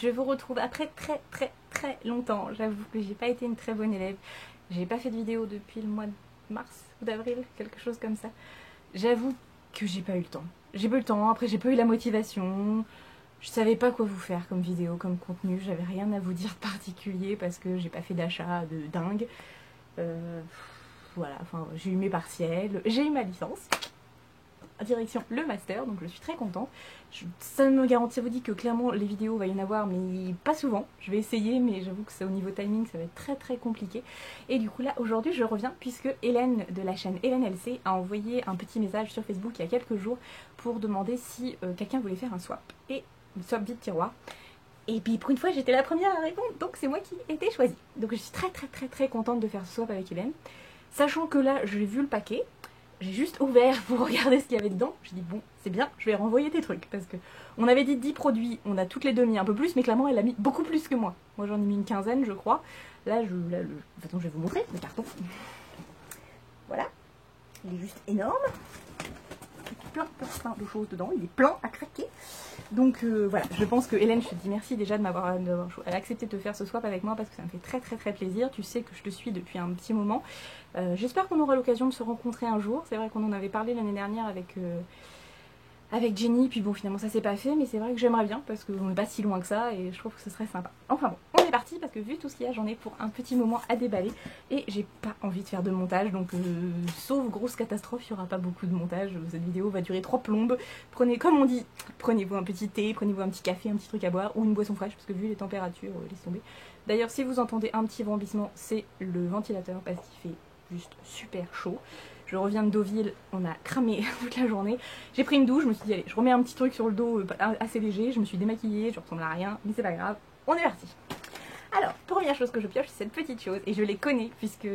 je vous retrouve après très longtemps. J'avoue que j'ai pas été une très bonne élève. J'ai pas fait de vidéo depuis le mois de mars ou d'avril, quelque chose comme ça. J'avoue que j'ai pas eu le temps. J'ai pas eu le temps, après j'ai pas eu la motivation. Je savais pas quoi vous faire comme vidéo, comme contenu. J'avais rien à vous dire de particulier parce que j'ai pas fait d'achat de dingue. Voilà, enfin j'ai eu mes partiels, j'ai eu ma licence. Direction le master, donc je suis très contente. Ça me garantit, vous dit que clairement les vidéos va y en avoir, mais pas souvent. Je vais essayer, mais j'avoue que c'est au niveau timing, ça va être très compliqué. Et du coup là, aujourd'hui je reviens puisque Hélène de la chaîne Hélène LC a envoyé un petit message sur Facebook il y a quelques jours pour demander si quelqu'un voulait faire un swap. Et une swap vide tiroir. Et puis pour une fois j'étais la première à répondre, donc c'est moi qui ai été choisie. Donc je suis très contente de faire ce swap avec Hélène. Sachant que là, j'ai vu le paquet. J'ai juste ouvert pour regarder ce qu'il y avait dedans. J'ai dit bon, c'est bien, je vais renvoyer tes trucs. Parce que on avait dit 10 produits, on a toutes les deux mis un peu plus, mais clairement elle a mis beaucoup plus que moi. Moi j'en ai mis une quinzaine je crois. Là, attends, je vais vous montrer le carton. Voilà. Il est juste énorme. Plein de choses dedans. Il est plein à craquer. Donc voilà, je pense que Hélène, je te dis merci déjà de m'avoir accepté de te faire ce swap avec moi parce que ça me fait très plaisir. Tu sais que je te suis depuis un petit moment. J'espère qu'on aura l'occasion de se rencontrer un jour. C'est vrai qu'on en avait parlé l'année dernière avec Jenny, puis bon finalement ça s'est pas fait, mais c'est vrai que j'aimerais bien parce qu'on n'est pas si loin que ça et je trouve que ce serait sympa. Enfin bon, on est parti parce que vu tout ce qu'il y a, j'en ai pour un petit moment à déballer et j'ai pas envie de faire de montage, donc sauf grosse catastrophe, il n'y aura pas beaucoup de montage. Cette vidéo va durer 3 plombes. Prenez, comme on dit, prenez-vous un petit thé, prenez-vous un petit café, un petit truc à boire ou une boisson fraîche parce que vu les températures, laisse tomber. D'ailleurs si vous entendez un petit vrombissement, c'est le ventilateur parce qu'il fait juste super chaud. Je reviens de Deauville, on a cramé toute la journée. J'ai pris une douche, je me suis dit allez, je remets un petit truc sur le dos assez léger, je me suis démaquillée, je ressemble à rien, mais c'est pas grave, on est parti. Alors, première chose que je pioche, c'est cette petite chose, et je les connais, puisque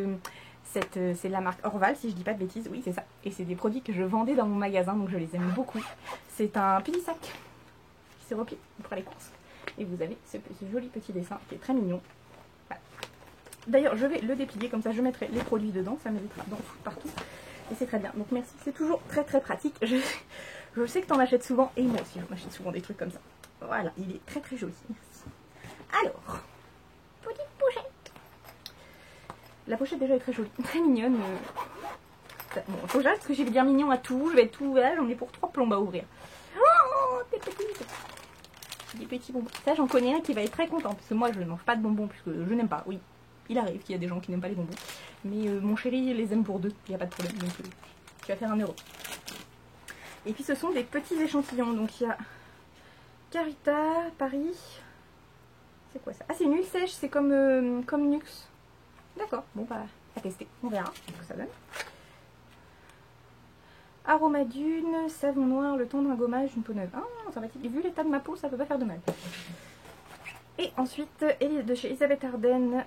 c'est de la marque Orval, si je dis pas de bêtises, oui c'est ça. Et c'est des produits que je vendais dans mon magasin, donc je les aime beaucoup. C'est un petit sac qui se replie pour les courses. Et vous avez ce joli petit dessin qui est très mignon. Voilà. D'ailleurs, je vais le déplier, comme ça je mettrai les produits dedans, ça m'évitera d'en foutre partout. Et c'est très bien, donc merci, c'est toujours très pratique. Je sais que t'en achètes souvent, et moi aussi j'en achète souvent des trucs comme ça. Voilà, il est très joli, merci. Alors, petite pochette. La pochette déjà est très jolie, très mignonne. Bon, faut que j'arrête parce que j'ai vais dire mignon à tout, je vais être tout ouvert, j'en ai pour 3 plombes à ouvrir. Oh, des petits bonbons. Ça j'en connais un qui va être très content, parce que moi je ne mange pas de bonbons, puisque je n'aime pas, oui. Il arrive qu'il y a des gens qui n'aiment pas les bonbons. Mais mon chéri les aime pour deux, il n'y a pas de problème. Donc tu vas faire 1 euro. Et puis ce sont des petits échantillons. Donc il y a Carita, Paris. C'est quoi ça? Ah c'est une huile sèche, c'est comme Nux. D'accord, bon bah à tester, on verra ce que ça donne. Aromadune, savon noir, le temps d'un gommage, une peau neuve. Ah, sympathique. Et vu l'état de ma peau, ça peut pas faire de mal. Et ensuite, de chez Elisabeth Arden.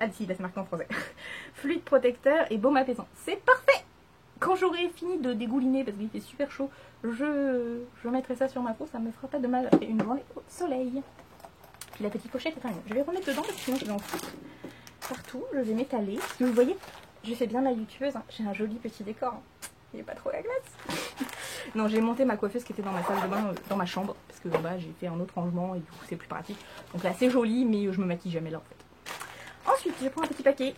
Ah si, là c'est marqué en français. Fluide protecteur et baume apaisant. C'est parfait. Quand j'aurai fini de dégouliner, parce qu'il fait super chaud, je mettrai ça sur ma peau, ça me fera pas de mal après une journée au soleil. Puis la petite pochette est très bien. Je vais remettre dedans parce que sinon je vais en foutre partout. Je vais m'étaler. Vous voyez, je fais bien la youtubeuse. Hein. J'ai un joli petit décor. Hein. Il n'est pas trop la glace. Non, j'ai monté ma coiffeuse qui était dans ma salle de bain, dans ma chambre, parce que là j'ai fait un autre rangement et du coup c'est plus pratique. Donc là c'est joli, mais je me maquille jamais là en fait. Ensuite, je prends un petit paquet.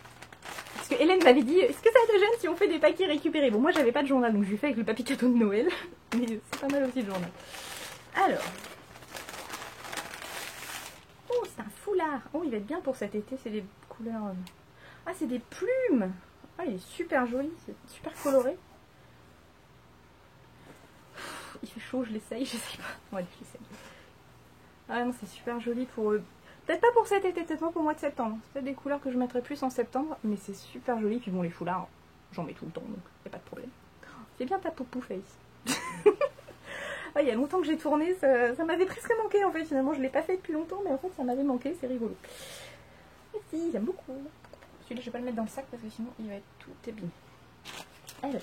Parce que Hélène m'avait dit, est-ce que ça te gêne si on fait des paquets récupérés? Bon, moi j'avais pas de journal, donc je l'ai fait avec le papier cadeau de Noël. Mais c'est pas mal aussi le journal. Alors. Oh, c'est un foulard. Oh, il va être bien pour cet été, c'est des couleurs... Ah, c'est des plumes. Ah, il est super joli, c'est super coloré. Il fait chaud, je l'essaye, j'essaye pas. Ouais, je l'essaye. Ah non, c'est super joli pour... Peut-être pas pour cet été, peut-être pas pour le mois de septembre. C'est peut-être des couleurs que je mettrai plus en septembre, mais c'est super joli. Puis bon, les foulards, j'en mets tout le temps, donc y a pas de problème. C'est bien ta poupou face. Ah, il y a longtemps que j'ai tourné, ça m'avait presque manqué en fait. Finalement, je l'ai pas fait depuis longtemps, mais en fait, ça m'avait manqué, c'est rigolo. Et si, j'aime beaucoup. Celui-là, je vais pas le mettre dans le sac parce que sinon, il va être tout abîmé. Alors.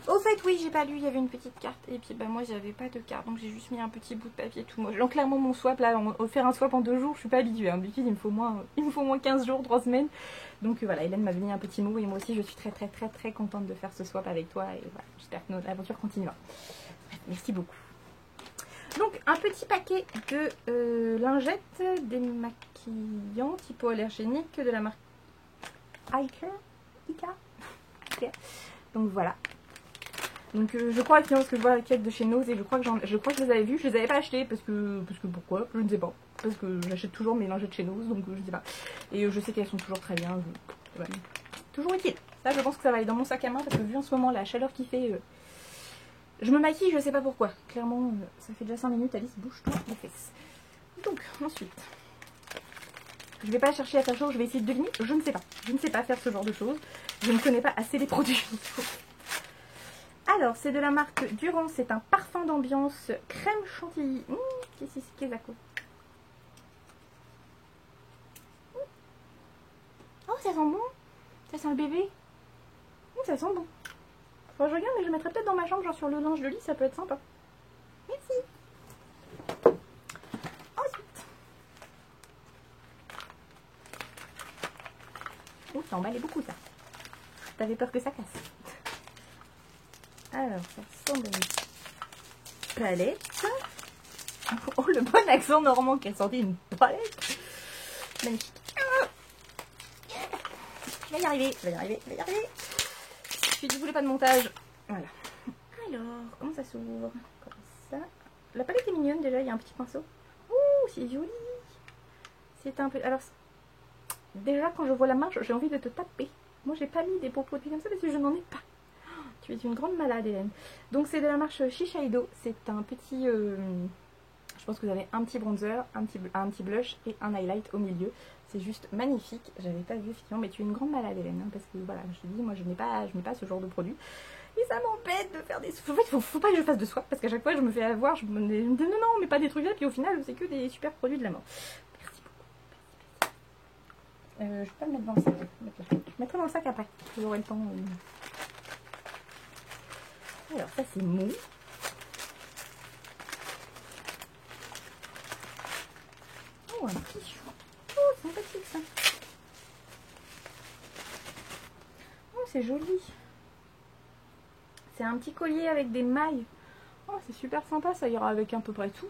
Au fait, oui, j'ai pas lu, il y avait une petite carte. Et puis, bah, moi, j'avais pas de carte. Donc, j'ai juste mis un petit bout de papier tout moche. Donc, clairement, mon swap, là, faire un swap en 2 jours, je suis pas habituée. Hein. D'habitude, il me faut moins 15 jours, 3 semaines. Donc, voilà, Hélène m'avait mis un petit mot. Et moi aussi, je suis très contente de faire ce swap avec toi. Et voilà, j'espère que notre aventure continuera. Merci beaucoup. Donc, un petit paquet de lingettes démaquillantes hypoallergéniques de la marque Ika. Okay. Donc voilà. Donc je crois que je vois la quête de chez Nose et je crois que je les avais vus. Je les avais pas achetés parce que pourquoi, je ne sais pas. Parce que j'achète toujours mes lingettes chez Nose, donc je sais pas. Et je sais qu'elles sont toujours très bien. Ouais. Toujours utile. Ça, je pense que ça va aller dans mon sac à main parce que vu en ce moment la chaleur qu'il fait, je me maquille, je sais pas pourquoi. Clairement, ça fait déjà 5 minutes, Alice bouge-toi les fesses. Donc ensuite, je vais pas chercher à faire chaud, je vais essayer de deviner. Je ne sais pas. Je ne sais pas faire ce genre de choses. Je ne connais pas assez les produits. Alors, c'est de la marque Durand, c'est un parfum d'ambiance crème chantilly. Qu'est-ce que c'est? Oh, ça sent bon. Ça sent le bébé. Ça sent bon. Faut que je regarde, mais je le mettrai peut-être dans ma chambre, genre sur le linge de lit, ça peut être sympa. Merci. Ensuite. Oh, ça emballait beaucoup, ça. T'avais peur que ça casse. Alors, ça ressemble à une palette. Oh, le bon accent normand qui a sorti une palette. Magnifique. Je vais y arriver, je vais y arriver, je vais y arriver. Je voulais pas de montage. Voilà. Alors, comment ça s'ouvre? Comme ça. La palette est mignonne déjà, il y a un petit pinceau. Ouh, c'est joli. C'est un peu... Alors, déjà quand je vois la marche, j'ai envie de te taper. Moi, j'ai pas mis des beaux produits comme ça parce que je n'en ai pas. Tu es une grande malade, Hélène. Donc, c'est de la marque Shiseido. C'est un petit... je pense que vous avez un petit bronzer, un petit blush et un highlight au milieu. C'est juste magnifique. J'avais pas vu effectivement, mais tu es une grande malade, Hélène. Hein, parce que voilà, je te dis, moi, je n'ai pas ce genre de produit. Et ça m'embête de faire des... En fait, faut pas que je fasse de swap parce qu'à chaque fois, je me fais avoir. Je me dis, non, mais pas des trucs là. Puis au final, c'est que des super produits de la mort. Merci beaucoup. Je vais pas le mettre dans le sac. Je mettrai dans le sac après. J'aurai le temps. Alors, ça, c'est mou. Oh, un tissu. Oh, sympathique ça. Oh, c'est joli. C'est un petit collier avec des mailles. Oh, c'est super sympa, ça ira avec à peu près tout.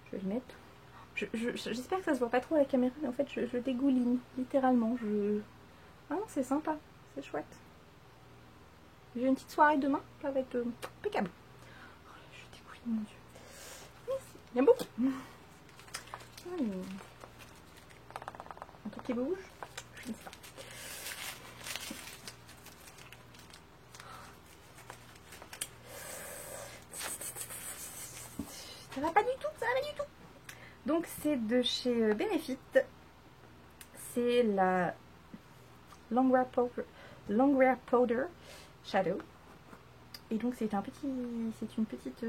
Je vais le mettre. J'espère que ça se voit pas trop à la caméra, mais en fait, je dégouline, littéralement. Ah non, c'est sympa, c'est chouette. J'ai une petite soirée demain, ça va être impeccable. Oh, je dégouline, mon Dieu. Merci. Il y a beaucoup. Un truc qui bouge, je ne sais pas. Ça va pas du tout, ça va pas du tout. Donc c'est de chez Benefit. C'est la Longwear Powder Shadow. Et donc c'est une petite...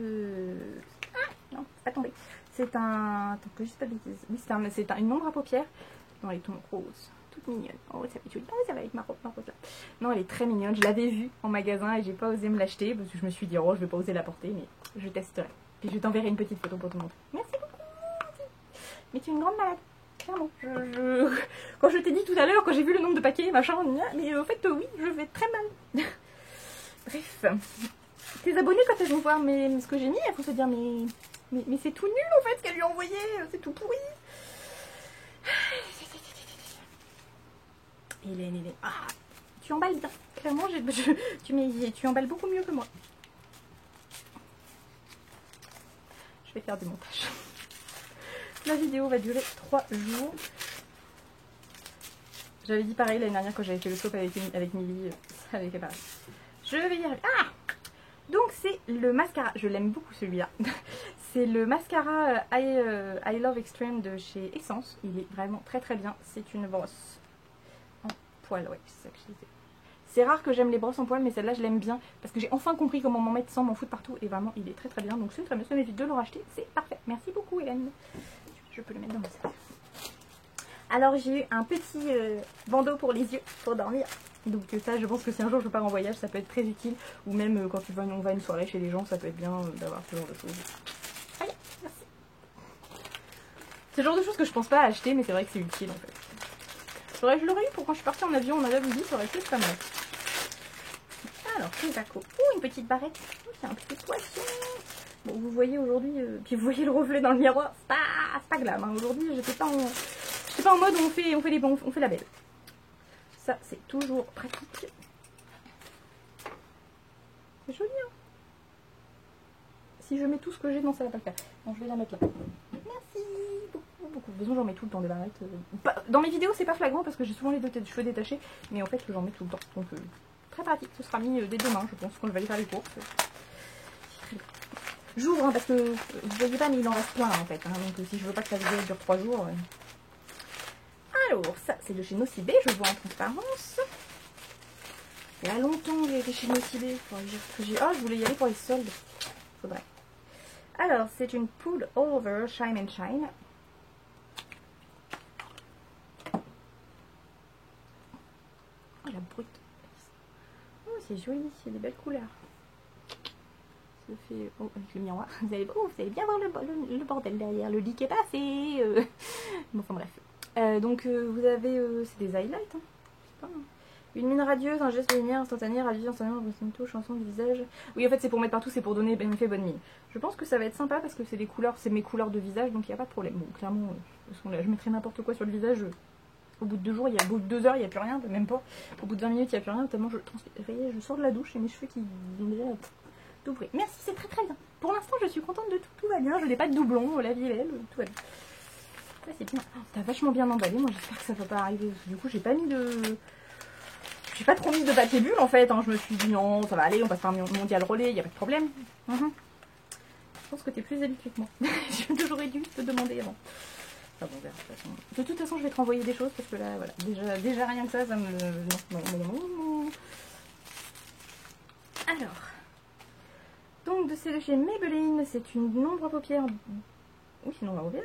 Ah non, c'est pas tombé. C'est un... Attends, que je dise pas de bêtises. Oui, c'est une ombre à paupières dans les tons roses. Toute mignonne. Oh, ça va être joli. Ah, ça va avec ma robe là. Non, elle est très mignonne. Je l'avais vue en magasin et j'ai pas osé me l'acheter parce que je me suis dit, oh, je vais pas oser la porter, mais je testerai. Puis je t'enverrai une petite photo pour te montrer. Merci beaucoup. Mais tu es une grande malade. Clairement. Quand je t'ai dit tout à l'heure, quand j'ai vu le nombre de paquets, machin, mais en fait, oui, je vais très mal. Bref. Tes abonnés, quand elles vont voir ce que j'ai mis, elles vont se dire, mais c'est tout nul en fait ce qu'elle lui a envoyé, c'est tout pourri. Hélène. Ah, tu emballes bien. Clairement, tu emballes beaucoup mieux que moi. Je vais faire du montage. La vidéo va durer 3 jours. J'avais dit pareil l'année dernière quand j'avais fait le swap avec Milly. Ça avait fait pareil. Je vais y arriver. Ah! Donc c'est le mascara. Je l'aime beaucoup celui-là. C'est le mascara I Love Extreme de chez Essence. Il est vraiment très très bien. C'est une brosse en poil. Ouais, c'est ça que je disais. C'est rare que j'aime les brosses en poil, mais celle-là je l'aime bien parce que j'ai enfin compris comment m'en mettre sans m'en foutre partout. Et vraiment, il est très très bien. Donc c'est très bien. Ça m'évite de le racheter. C'est parfait. Merci beaucoup, Hélène. Je peux le mettre dans le sac. Alors j'ai eu un petit bandeau pour les yeux pour dormir. Donc ça, je pense que si un jour je pars en voyage, ça peut être très utile. Ou même quand on va à une soirée chez les gens, ça peut être bien d'avoir ce genre de choses. Allez, merci. C'est le genre de choses que je pense pas à acheter, mais c'est vrai que c'est utile en fait. Je l'aurais eu pour quand je suis partie en avion en Arabie Saoudite, ça aurait été pas mal. Alors, Kizako. Oh, une petite barrette. Oh, c'est un petit poisson. Bon, vous voyez aujourd'hui, puis vous voyez le reflet dans le miroir. C'est pas glam. Hein. Aujourd'hui, j'étais pas en mode où on fait la belle. Ça, c'est toujours pratique. C'est joli, hein. Si je mets tout ce que j'ai, non, ça va pas le faire. Donc, je vais la mettre là. Merci beaucoup, beaucoup. De toute façon, j'en mets tout le temps des barrettes. Dans mes vidéos, c'est pas flagrant parce que j'ai souvent les deux cheveux détachés. Mais en fait, j'en mets tout le temps. Donc, très pratique. Ce sera mis dès demain, je pense, quand je vais aller faire les courses. J'ouvre, hein, parce que vous voyez pas, mais il en reste plein, en fait. Hein, donc, si je veux pas que la vidéo dure 3 jours... Alors, ça, c'est de chez Nocibé. Je le vois en transparence. Il y a longtemps que j'ai été chez Nocibé. Ah, je voulais y aller pour les soldes. Faudrait. Alors, c'est une Pull Over Shine and Shine. Oh, la brute. Oh, c'est joli, c'est des belles couleurs. Ça fait... Oh, avec le miroir. Vous allez bien voir le bordel derrière. Le lit qui est passé. Bon, enfin bref. Donc, vous avez... c'est des highlights. Hein. Une mine radieuse, un geste de lumière instantané, radieux instantanément, une touche, chanson de visage. Oui, en fait, c'est pour mettre partout, c'est pour donner effet bonne mine. Je pense que ça va être sympa parce que c'est des couleurs, c'est mes couleurs de visage, donc il n'y a pas de problème. Bon, clairement, là, je mettrai n'importe quoi sur le visage. Au bout de 2 jours, au bout de 2 heures, il n'y a plus rien, même pas. Au bout de 20 minutes, il n'y a plus rien, notamment, vous voyez, je sors de la douche et mes cheveux qui ont déjà tout pris. Merci, c'est très très bien. Pour l'instant, je suis contente de tout, tout va bien. Je n'ai pas de doublon, la vie est belle, tout va bien. Ça, c'est bien. Oh, t'as vachement bien emballé, moi j'espère que ça va pas arriver. Du coup, j'ai pas mis de... J'ai pas trop mis de papier bulle en fait, hein. Je me suis dit non, ça va aller, on passe par un mondial relais, il n'y a pas de problème. Je pense que tu es plus habitué que moi. J'aurais dû te demander avant. Enfin, bon, on verra, de toute façon, je vais te renvoyer des choses parce que là, voilà, déjà rien que ça me... Non. Alors, donc c'est de chez Maybelline, c'est une ombre à paupières. Oui, sinon on va ouvrir.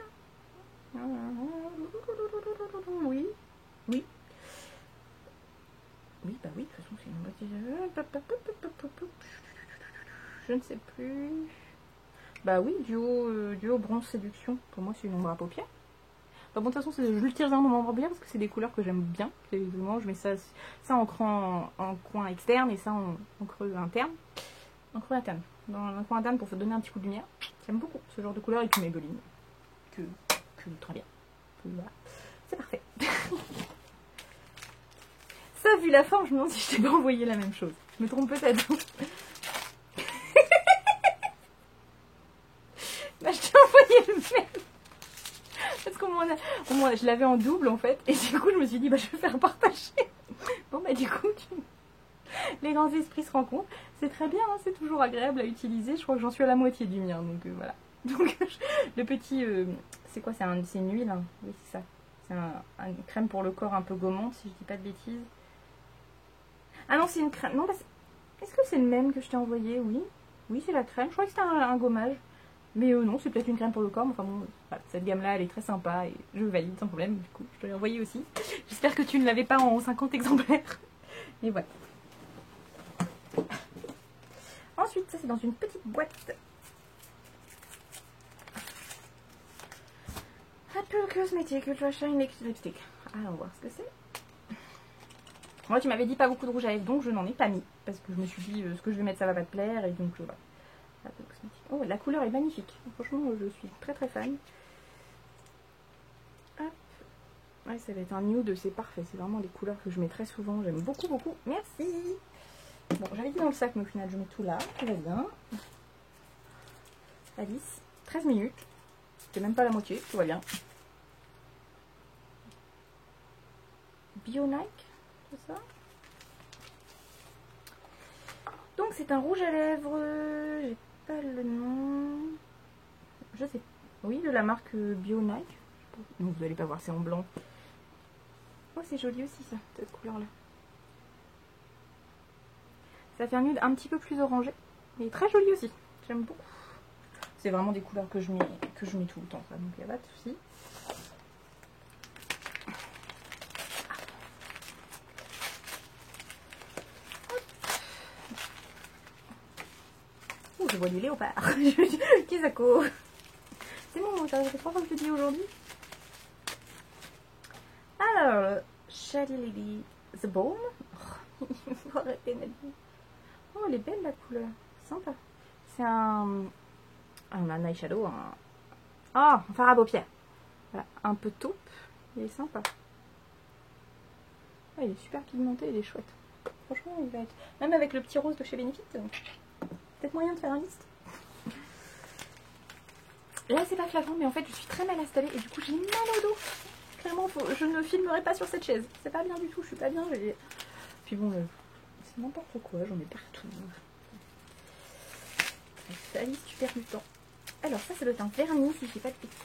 Oui. Oui, bah oui, de toute façon, c'est une moitié. Je ne sais plus. Bah oui, duo bronze séduction. Pour moi, c'est une ombre à paupières. Bah bon, de toute façon, je l'utilise dans mon ombre à paupières parce que c'est des couleurs que j'aime bien. Je mets ça en coin externe et ça en creux interne. En creux interne. Dans un coin interne pour se donner un petit coup de lumière. J'aime beaucoup ce genre de couleur et puis Maybelline. Que très bien. Voilà. C'est parfait. Ça, vu la forme, je me demande si je t'ai pas envoyé la même chose. Je me trompe peut-être. Bah, je t'ai envoyé le même. Parce que je l'avais en double en fait. Et du coup, je me suis dit, bah, je vais faire partager. Bon, bah, du coup, les grands esprits se rencontrent. C'est très bien, hein, c'est toujours agréable à utiliser. Je crois que j'en suis à la moitié du mien. Donc, voilà. Donc, le petit. C'est quoi? C'est une huile, hein. Oui, c'est ça. C'est une crème pour le corps un peu gommante, si je dis pas de bêtises. Ah non, c'est une crème. Non, bah, est-ce que c'est le même que je t'ai envoyé? Oui. Oui, c'est la crème. Je crois que c'était un gommage. Mais non, c'est peut-être une crème pour le corps. Enfin bon, voilà, cette gamme-là, elle est très sympa et je valide sans problème. Du coup, je te l'ai envoyé aussi. J'espère que tu ne l'avais pas en 50 exemplaires. Et voilà. Ensuite, ça c'est dans une petite boîte. Apple Cosmetics Ultra Shine Lipstick. Allons voir ce que c'est. Moi, tu m'avais dit pas beaucoup de rouge à lèvres, donc je n'en ai pas mis. Parce que je me suis dit, ce que je vais mettre, ça va pas te plaire. Et donc, voilà. Oh, la couleur est magnifique. Franchement, je suis très très fan. Hop. Ouais, ça va être un nude, c'est parfait. C'est vraiment des couleurs que je mets très souvent. J'aime beaucoup, beaucoup. Merci. Bon, j'avais dit dans le sac, mais au final, je mets tout là. Tout va bien. Alice, 13 minutes. C'est même pas la moitié, tout va bien. Bio Nike, c'est ça? Donc c'est un rouge à lèvres, j'ai pas le nom, je sais, oui, de la marque Bio Nike. Donc vous allez pas voir, c'est en blanc. Oh, c'est joli aussi ça, cette couleur là. Ça fait un nude un petit peu plus orangé, mais très joli aussi, j'aime beaucoup. C'est vraiment des couleurs que je mets tout le temps, ça, donc il n'y a pas de souci. Je vois du léopard. Kizako. C'est bon, ça fait 3 fois que je te dis aujourd'hui. Alors, Shady Lady The Balm. Il faut arrêter, Nadine. Oh, elle est belle la couleur. Sympa. C'est un eyeshadow. Oh, un fard à paupières. Voilà, un peu taupe. Il est sympa. Oh, il est super pigmenté, il est chouette. Franchement, il va être... Même avec le petit rose de chez Benefit, peut-être moyen de faire un liste. Là, c'est pas flagrant, mais en fait, je suis très mal installée et du coup, j'ai mal au dos. Clairement, je ne filmerai pas sur cette chaise. C'est pas bien du tout, je suis pas bien. Puis bon, c'est n'importe quoi, j'en ai partout. Ça liste, tu perds du temps. Alors, ça doit être un vernis, si je dis pas de bêtises.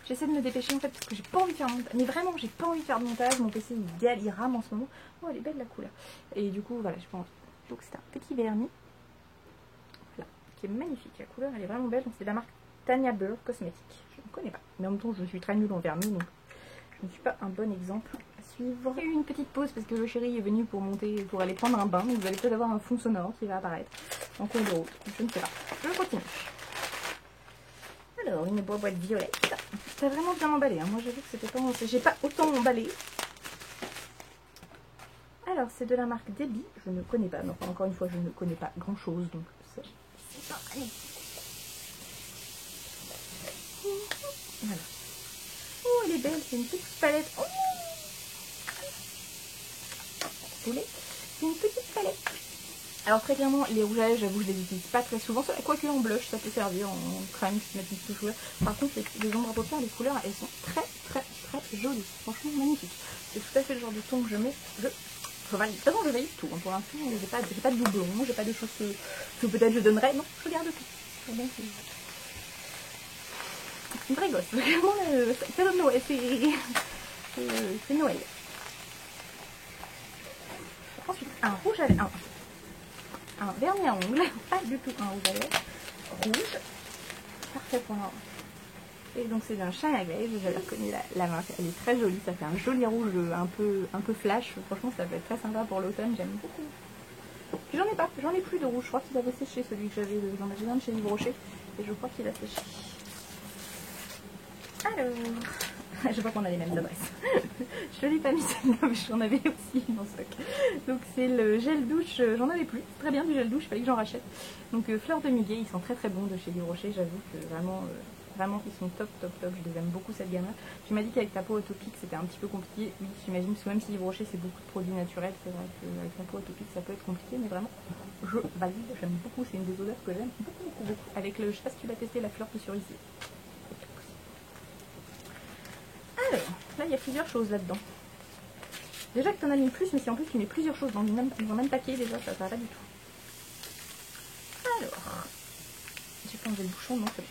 J'essaie de me dépêcher en fait parce que j'ai pas envie de faire montage. Mais vraiment, j'ai pas envie de faire de montage. Mon PC il rame en ce moment. Oh, elle est belle la couleur. Et du coup, voilà, j'ai pas envie. Donc, c'est un petit vernis. Voilà, qui est magnifique. La couleur, elle est vraiment belle. Donc, c'est de la marque Tanya Burr Cosmetics. Je ne connais pas. Mais en même temps, je suis très nulle en vernis. Donc, je ne suis pas un bon exemple à suivre. J'ai eu une petite pause parce que le chéri est venu pour monter, pour aller prendre un bain. Donc, vous allez peut-être avoir un fond sonore qui va apparaître en cours de route. Je ne sais pas. Je continue. Alors, une boîte violette. C'est vraiment bien emballé. Hein. Moi, j'avoue que c'était pas... J'ai pas autant emballé. Alors, c'est de la marque Debbie. Je ne connais pas. Mais enfin, encore une fois, je ne connais pas grand-chose. Donc, c'est pas... Allez. Voilà. Oh, elle est belle. C'est une petite palette. Oh, vous voulez? C'est une petite palette. Alors très clairement, les rougages, j'avoue, je les utilise pas très souvent. Quoique en blush, ça peut servir, en crème, je mettre une petite touche. Par contre, les ombres à paupières, les couleurs, elles sont très très très jolies. Franchement, magnifiques. C'est tout à fait le genre de ton que je mets. Je valide. De toute façon, je valide tout. Hein. Pour l'instant, j'ai pas de doublon, j'ai pas de choses que peut-être je donnerais. Non, je garde tout. C'est une vraie gosse. Vraiment, c'est Noël. C'est Noël. Ensuite, un rouge à lèvres. Un vernis à ongles, pas du tout un rouge à lèvres, rouge, parfait pour moi. Et donc c'est d'un Shine Glaze, j'avais reconnu la marque, elle est très jolie, ça fait un joli rouge un peu flash, franchement ça peut être très sympa pour l'automne, j'aime beaucoup. Puis j'en ai plus de rouge, je crois qu'il avait séché celui que j'avais, j'en avais un de chez Yves Rocher, et je crois qu'il a séché. Alors, je vois qu'on a les mêmes adresses. Je ne l'ai pas mis celle-là, mais j'en avais aussi dans ce stock. Donc c'est le gel douche, j'en avais plus. Très bien du gel douche, il fallait que j'en rachète. Donc fleurs de muguet, ils sont très très bons de chez Yves Rocher, j'avoue que vraiment ils sont top, je les aime beaucoup cette gamme-là. Tu m'as dit qu'avec ta peau atopique c'était un petit peu compliqué. Oui, j'imagine, parce que même si Yves Rocher c'est beaucoup de produits naturels, c'est vrai qu'avec la peau atopique ça peut être compliqué, mais vraiment, je valide, j'aime beaucoup, c'est une des odeurs que j'aime beaucoup. Avec le, je sais pas si tu l'as testé, la fleur de cerisier. Alors, là il y a plusieurs choses là-dedans. Déjà que tu en as mis plus, mais si en plus tu mets plusieurs choses dans le même paquet, déjà ça va pas du tout. Alors, j'ai pas enlevé le bouchon, non c'est bon.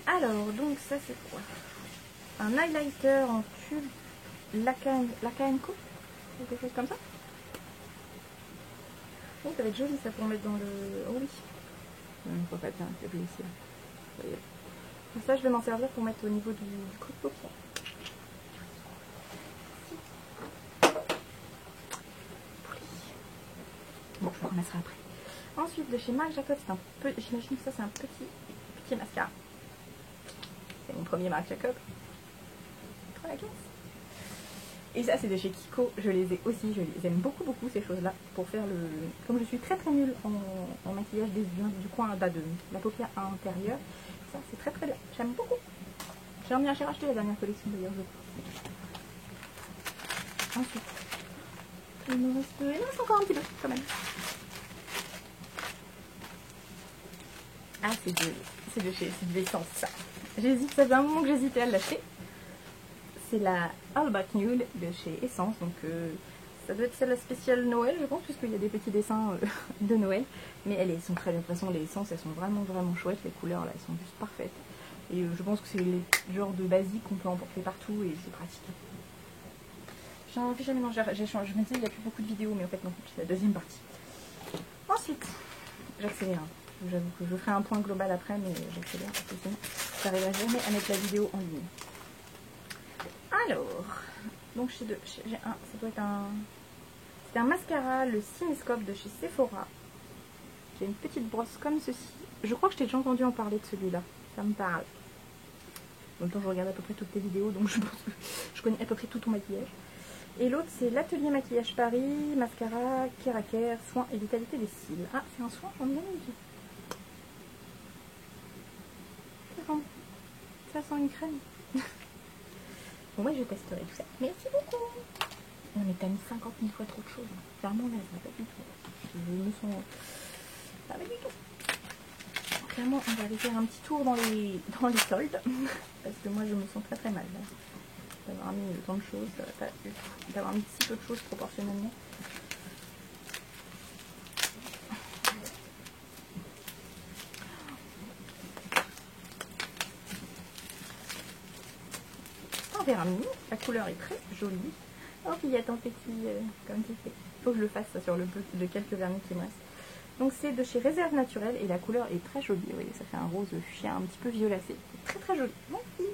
Alors, donc ça c'est quoi? Un highlighter en tube Lakanko, quelque chose comme ça. Oh, ça va être joli ça pour mettre dans le... Oh oui. Non, il faut pas bien, c'est ici. Ça je vais m'en servir pour mettre au niveau du creux de paupière. Bon, je le remettrai après. Ensuite, de chez Marc Jacobs, c'est un peu, j'imagine que ça c'est un petit mascara. C'est mon premier Marc Jacobs. Trop la classe. Et ça c'est de chez Kiko, je les ai aussi, je les aime beaucoup ces choses-là. Pour faire le... Comme je suis très nulle en maquillage du coin, de la paupière intérieure, ça c'est très bien, j'aime beaucoup. J'ai racheté la dernière collection d'ailleurs, je crois. Ensuite, il me reste encore un petit peu quand même. Ah, c'est de l'essence ça. J'hésite, ça fait un moment que j'hésitais à l'acheter. C'est la All About Nude de chez Essence, donc ça doit être celle la spéciale Noël, je pense, puisqu'il y a des petits dessins de Noël. Mais elles sont très bien, de toute façon, les essences, elles sont vraiment chouettes, les couleurs là, elles sont juste parfaites. Et je pense que c'est le genre de basique qu'on peut emporter partout et c'est pratique. J'en fais jamais, non, je me disais, il n'y a plus beaucoup de vidéos, mais en fait, non, c'est la deuxième partie. Ensuite, j'accélère. J'avoue que je ferai un point global après, mais j'accélère parce que sinon, j'arriverai jamais à mettre la vidéo en ligne. Alors, donc j'ai ça doit être c'est un mascara, le Cinescope de chez Sephora. Qui a une petite brosse comme ceci. Je crois que je t'ai déjà entendu en parler de celui-là. Ça me parle. En même temps, je regarde à peu près toutes tes vidéos, donc je pense que je connais à peu près tout ton maquillage. Et l'autre, c'est l'Atelier Maquillage Paris, mascara, Keraker, soin et vitalité des cils. Ah, c'est un soin, j'en ai jamais vu. Ça sent une crème. Bon, ouais, je testerai tout ça. Merci beaucoup. Non, mais t'as mis 50 000 fois trop de choses. Clairement, là, ça va pas du tout. Je me sens... Ça va pas du tout. Clairement, on va aller faire un petit tour dans les soldes. Parce que moi, je me sens très très mal. D'avoir mis autant de choses, ça va pas du tout. D'avoir mis si peu de choses proportionnellement. Un vernis, la couleur est très jolie. Oh, puis il y a tant petit comme tu fais. Il faut que je le fasse ça sur le peu de quelques vernis qui me restent. Donc c'est de chez Réserve Naturelle et la couleur est très jolie. Vous voyez, ça fait un rose chien un petit peu violacé. Très très joli. Merci.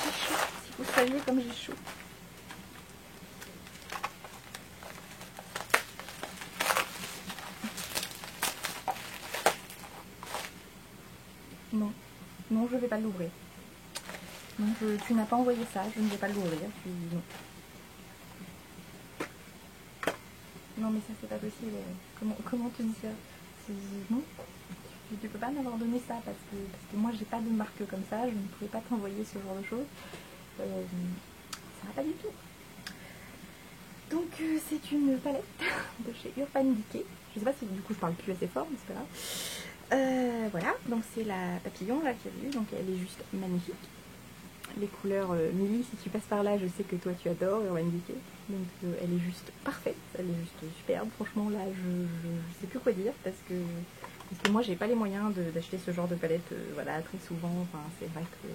J'ai chaud. Si vous saviez comme j'ai chaud. Non, non, je ne vais pas l'ouvrir. Non, tu n'as pas envoyé ça, je ne vais pas l'ouvrir. Non. Non, mais ça, c'est pas possible. Comment te dire ça? Non, tu peux pas m'avoir donné ça parce que moi, j'ai pas de marque comme ça. Je ne pouvais pas t'envoyer ce genre de choses. Ça va pas du tout. Donc, c'est une palette de chez Urban Decay. Je sais pas si du coup je parle plus assez fort, mais c'est pas grave. Voilà, donc c'est la papillon là que j'ai vue, donc elle est juste magnifique. Les couleurs Milly, si tu passes par là, je sais que toi tu adores Urban Decay. Donc elle est juste parfaite, elle est juste superbe. Franchement là, je sais plus quoi dire parce que moi j'ai pas les moyens d'acheter ce genre de palette, voilà, très souvent. Enfin, c'est vrai que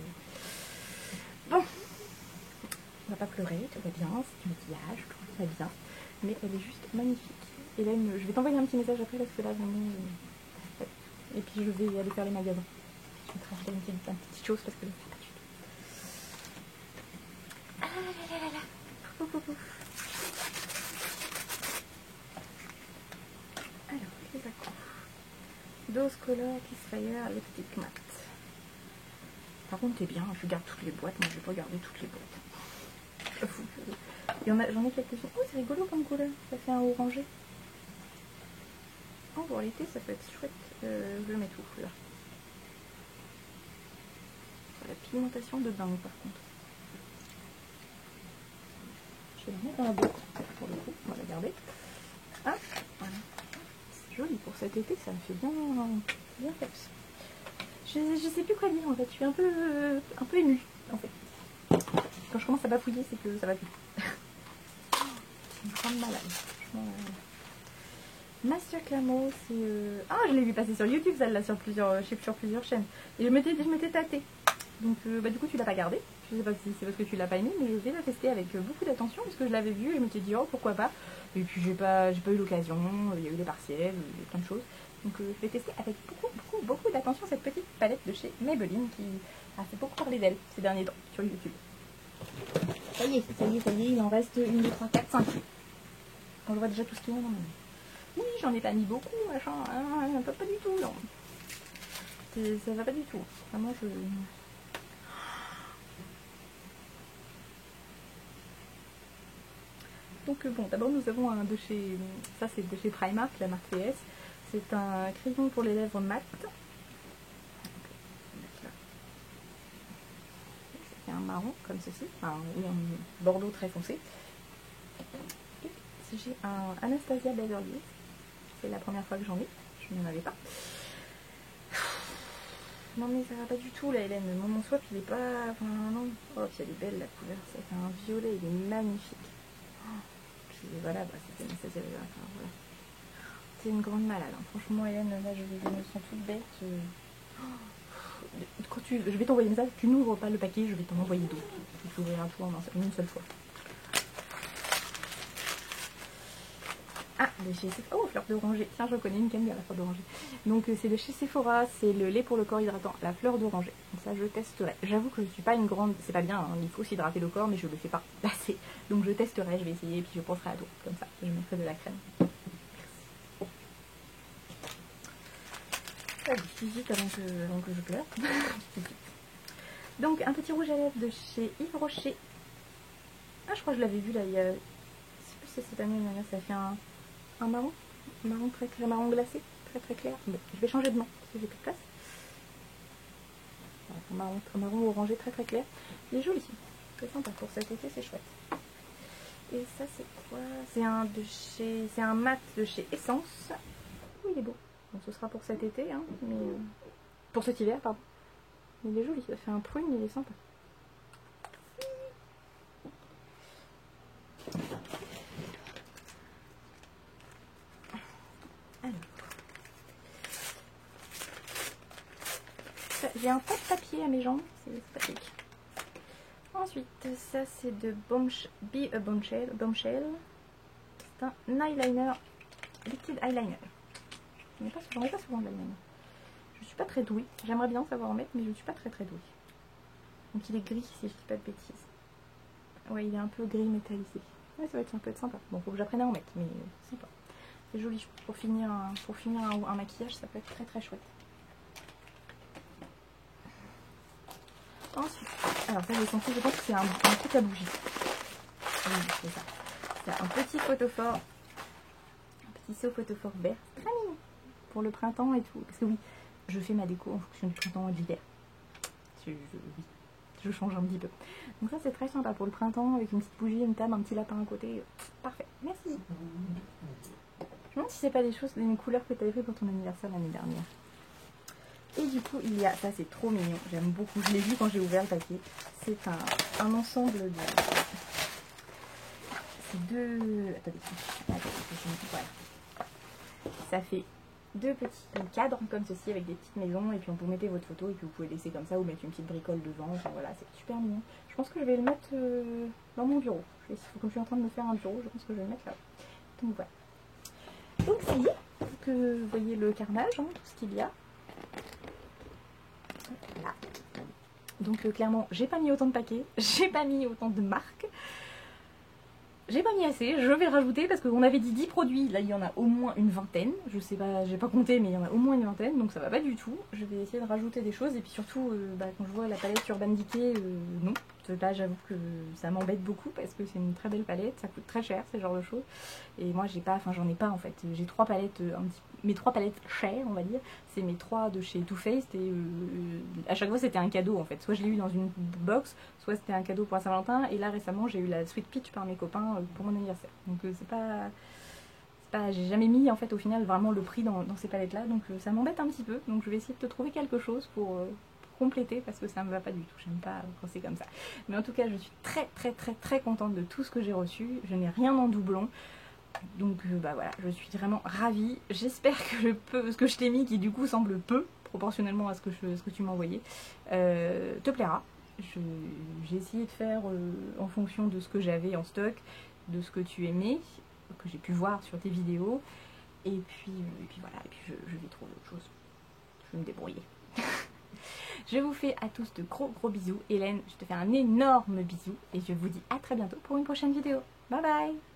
bon, on va pas pleurer, tout va bien, c'est du maquillage, tout va bien, mais elle est juste magnifique. Et là, je vais t'envoyer un petit message après parce que là vraiment. Et puis je vais aller faire les magasins. Je vais te racheter une petite chose parce que là, c'est pas du tout. Ah là là là là. Pouf, pouf, pouf. Alors, les accros. Dose Color Kissfire Lipstick Matte. Par contre, t'es bien, je garde toutes les boîtes. Moi, je vais pas garder toutes les boîtes. J'en ai quelques-unes. Oh, c'est rigolo comme couleur. Ça fait un orangé. Oh, pour l'été, ça peut être chouette. Je le mets tout là. La pigmentation de dingue par contre. Je vais la mettre dans la boîte pour le coup, on va la garder. Ah, voilà. C'est joli pour cet été, ça me fait bien peps. Je sais plus quoi dire en fait, je suis un peu émue en fait. Quand je commence à bafouiller, c'est que ça va plus. C'est une grande malade. Master Camo, c'est... Ah, je l'ai vu passer sur YouTube, celle-là, sur plusieurs chaînes. Et je m'étais tâtée. Donc, du coup, tu l'as pas gardé. Je sais pas si c'est parce que tu l'as pas aimé, mais je vais la tester avec beaucoup d'attention parce que je l'avais vue et je m'étais dit, oh, pourquoi pas. Et puis, j'ai pas eu l'occasion, il y a eu des partiels, il y a eu plein de choses. Donc, je vais tester avec beaucoup d'attention cette petite palette de chez Maybelline qui a fait beaucoup parler d'elle ces derniers temps sur YouTube. Ça y est, il en reste 1, 2, 3, 4, 5. On voit déjà tout ce qu'il y a dans ma main. Oui, j'en ai pas mis beaucoup, machin, pas du tout, non. Ça va pas du tout. Vraiment, Donc bon, d'abord nous avons un de chez... Ça c'est de chez Primark, la marque PS. C'est un crayon pour les lèvres mat. C'est un marron comme ceci, ou un bordeaux très foncé. Et j'ai un Anastasia Beverly Hills. C'est la première fois que j'en ai, je n'en avais pas. Non mais ça va pas du tout la Hélène, mon swap il est pas... Enfin non, oh puis elle est belle la couleur, c'est un violet, il est magnifique. Oh, puis voilà, c'était Anastasia Beverly Hills, enfin, voilà. C'est une grande malade, hein. Franchement Hélène, là je me sens toute bête. Quand je vais t'envoyer un message, tu n'ouvres pas le paquet, je vais t'en envoyer d'autres. Tu ouvriras tout en une seule fois. Ah, de chez Sephora. Oh, fleur d'oranger. Tiens, je reconnais une qui aime bien la fleur d'oranger. Donc, c'est de chez Sephora. C'est le lait pour le corps hydratant, la fleur d'oranger. Donc, ça, je testerai. J'avoue que je suis pas une grande. C'est pas bien, hein, il faut s'hydrater le corps, mais je le fais pas assez. Donc, je testerai, je vais essayer, et puis je penserai à toi. Comme ça, je mettrai de la crème. Allez, vite avant que je pleure. Donc un petit rouge à lèvres de chez Yves Rocher. Ah, je crois que je l'avais vu là, il y a... Je sais plus si c'est cette année, là, ça fait un marron. Marron très clair, marron glacé, très très clair. Bon, je vais changer de nom parce que j'ai plus de place. Voilà, marron orangé très très clair. Il est joli. C'est sympa pour cet été, c'est chouette. Et ça c'est quoi? C'est un mat de chez Essence. Oui, il est beau. Donc ce sera pour cet été, hein, mais pour cet hiver, pardon. Il est joli, ça fait un prune, il est sympa. Alors, j'ai un tas de papier à mes jambes, c'est pratique. Ensuite, ça c'est de Be a Bombshell. C'est un eyeliner, liquide eyeliner. J'en ai pas souvent de l'eyeliner. Je suis pas très douée. J'aimerais bien savoir en mettre, mais je ne suis pas très douée. Donc il est gris, si je dis pas de bêtises. Ouais, il est un peu gris métallisé. Ouais, ça peut être sympa. Bon, faut que j'apprenne à en mettre, mais sympa. C'est joli. Pour finir un maquillage, ça peut être très chouette. Ensuite, alors ça j'ai senti, je pense que c'est un truc à bougie. Oui, c'est ça. C'est un petit photophore. Un petit seau photophore vert. Très mignon. Pour le printemps et tout. Parce que oui, je fais ma déco en fonction du printemps et de l'hiver. Oui, je change un petit peu. Donc ça c'est très sympa pour le printemps, avec une petite bougie, une table, un petit lapin à côté. Parfait. Merci. Je me demande si c'est pas des couleurs que tu avais fait pour ton anniversaire l'année dernière. Et du coup, il y a, ça c'est trop mignon, j'aime beaucoup, je l'ai vu quand j'ai ouvert le paquet. C'est un ensemble de... C'est deux... Attendez, voilà. Ça fait deux petits cadres comme ceci avec des petites maisons, et puis vous mettez votre photo, et puis vous pouvez laisser comme ça, ou mettre une petite bricole devant, enfin voilà, c'est super mignon. Je pense que je vais le mettre dans mon bureau. Comme je suis en train de me faire un bureau, je pense que je vais le mettre là. Donc voilà. Donc ça y est, que vous voyez le carnage, hein, tout ce qu'il y a. Voilà. Donc clairement, j'ai pas mis autant de paquets, j'ai pas mis autant de marques. J'ai pas mis assez, je vais rajouter parce qu'on avait dit 10 produits, là il y en a au moins une vingtaine, je sais pas, j'ai pas compté mais il y en a au moins une vingtaine, donc ça va pas du tout. Je vais essayer de rajouter des choses et puis surtout quand je vois la palette Urban Decay, non. Là j'avoue que ça m'embête beaucoup parce que c'est une très belle palette, ça coûte très cher ce genre de choses. Et moi j'ai pas, enfin j'en ai pas en fait, j'ai 3 palettes, mes 3 palettes chères on va dire, c'est mes 3 de chez Too Faced et à chaque fois c'était un cadeau en fait, soit je l'ai eu dans une box, soit c'était un cadeau pour Saint-Valentin et là récemment j'ai eu la Sweet Peach par mes copains pour mon anniversaire. Donc c'est pas j'ai jamais mis en fait au final vraiment le prix dans ces palettes là, donc ça m'embête un petit peu, donc je vais essayer de te trouver quelque chose pour compléter parce que ça me va pas du tout, j'aime pas quand c'est comme ça. Mais en tout cas je suis très contente de tout ce que j'ai reçu, je n'ai rien en doublon. Donc bah voilà, je suis vraiment ravie. J'espère que ce que je t'ai mis, qui du coup semble peu, proportionnellement à ce que tu m'as envoyé, te plaira. J'ai essayé de faire en fonction de ce que j'avais en stock, de ce que tu aimais, que j'ai pu voir sur tes vidéos. Et puis voilà, et puis je vais trouver autre chose. Je vais me débrouiller. Je vous fais à tous de gros bisous. Hélène, je te fais un énorme bisou et je vous dis à très bientôt pour une prochaine vidéo. Bye bye!